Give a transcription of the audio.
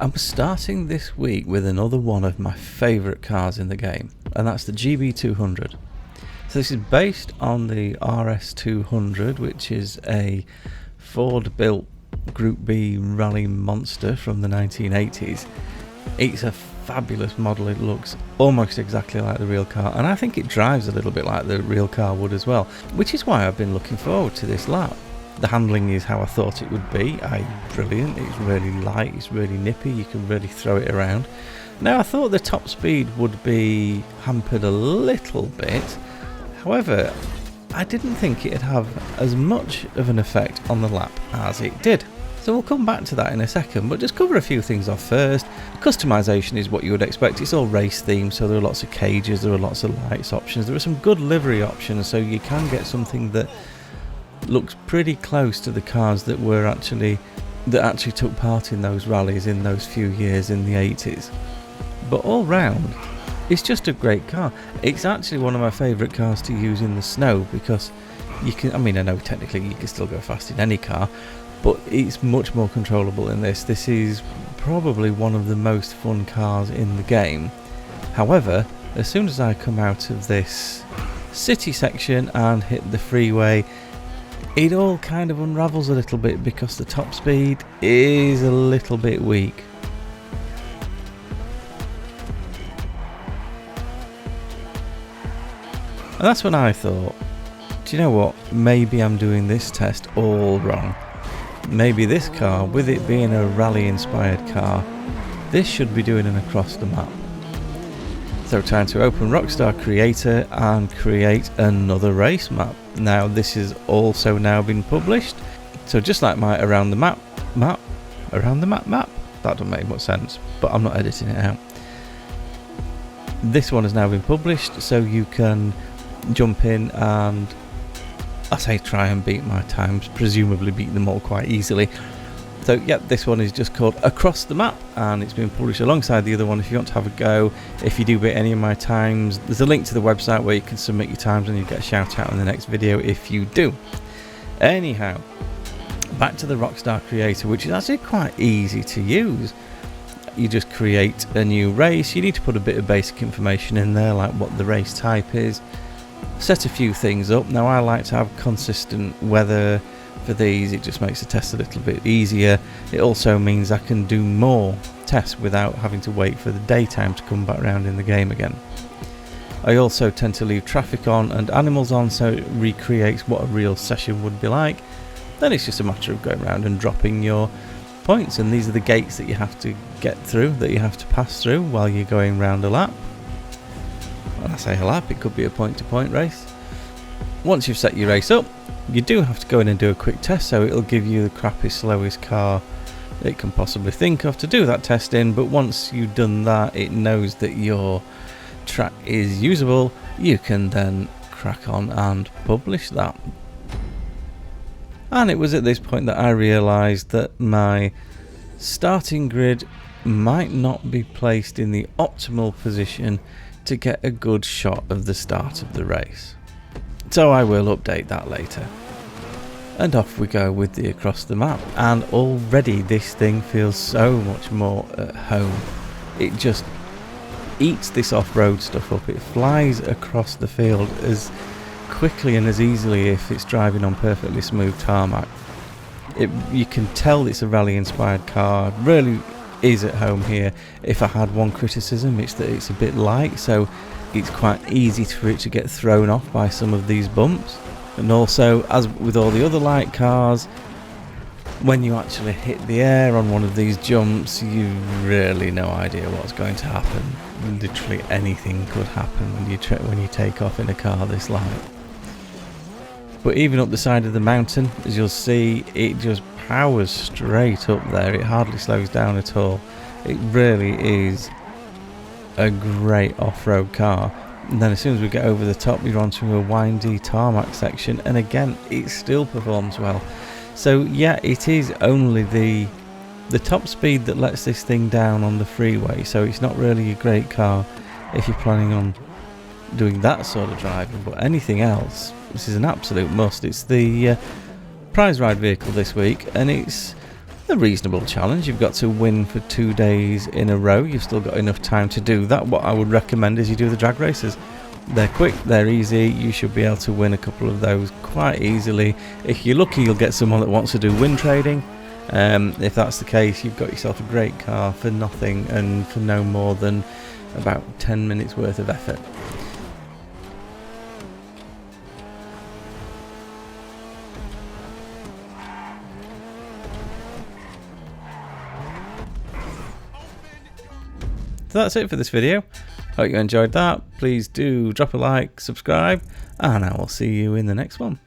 I'm starting this week with another one of my favourite cars in the game, and that's the GB200. So this is based on the RS200, which is a Ford-built Group B rally monster from the 1980s. It's a fabulous model. It looks almost exactly like the real car, and I think it drives a little bit like the real car would as well, which is why I've been looking forward to this lap. The handling is how I thought it would be. Brilliant. It's really light, it's really nippy, you can really throw it around. Now, I thought the top speed would be hampered a little bit. However, I didn't think it'd have as much of an effect on the lap as it did. So we'll come back to that in a second, but just cover a few things off first. Customization is what you would expect. It's all race themed, so there are lots of cages, there are lots of lights options, there are some good livery options, so you can get something that looks pretty close to the cars that actually took part in those rallies in those few years in the 80s. But all round, it's just a great car. It's actually one of my favourite cars to use in the snow because you can, I know technically you can still go fast in any car, but it's much more controllable in this. This is probably one of the most fun cars in the game. However, as soon as I come out of this city section and hit the freeway, it all kind of unravels a little bit because the top speed is a little bit weak. And that's when I thought, do you know what, maybe I'm doing this test all wrong. Maybe this car, with it being a rally inspired car, this should be doing an across the map. So time to open Rockstar Creator and create another race map. Now this has also now been published, so just like my around the map, that doesn't make much sense, but I'm not editing it out. This one has now been published, so you can jump in and, I say, try and beat my times, presumably beat them all quite easily. So yeah, this one is just called Across the Map, and it's been published alongside the other one if you want to have a go. If you do beat any of my times, there's a link to the website where you can submit your times and you get a shout out in the next video if you do. Anyhow, back to the Rockstar Creator, which is actually quite easy to use. You just create a new race. You need to put a bit of basic information in there, like what the race type is. Set a few things up. Now I like to have consistent weather for these. It just makes the test a little bit easier. It also means I can do more tests without having to wait for the daytime to come back around in the game again. I also tend to leave traffic on and animals on, so it recreates what a real session would be like. Then it's just a matter of going around and dropping your points, and these are the gates that you have to get through, that you have to pass through while you're going round a lap. When I say a lap, it could be a point-to-point race. Once you've set your race up, you do have to go in and do a quick test, so it'll give you the crappiest, slowest car it can possibly think of to do that test in, but once you've done that, it knows that your track is usable. You can then crack on and publish that. And it was at this point that I realised that my starting grid might not be placed in the optimal position to get a good shot of the start of the race. So I will update that later. And off we go with the across the map, and already this thing feels so much more at home. It just eats this off-road stuff up. It flies across the field as quickly and as easily if it's driving on perfectly smooth tarmac. You can tell it's a rally inspired car. It really is at home here. If I had one criticism, it's that it's a bit light, so it's quite easy for it to get thrown off by some of these bumps. And also, as with all the other light cars, when you actually hit the air on one of these jumps, you've really no idea what's going to happen. Literally anything could happen when you take off in a car this light. But even up the side of the mountain, as you'll see, it just powers straight up there. It hardly slows down at all. It really is a great off-road car. And then as soon as we get over the top, you're onto a windy tarmac section, and again it still performs well. So yeah, it is only the top speed that lets this thing down on the freeway, so it's not really a great car if you're planning on doing that sort of driving. But anything else, this is an absolute must. It's the prize ride vehicle this week, and it's a reasonable challenge. You've got to win for 2 days in a row. You've still got enough time to do that. What I would recommend is you do the drag races. They're quick, they're easy. You should be able to win a couple of those quite easily. If you're lucky, you'll get someone that wants to do win trading. If that's the case, you've got yourself a great car for nothing and for no more than about 10 minutes worth of effort. So that's it for this video. Hope you enjoyed that. Please do drop a like, subscribe, and I will see you in the next one.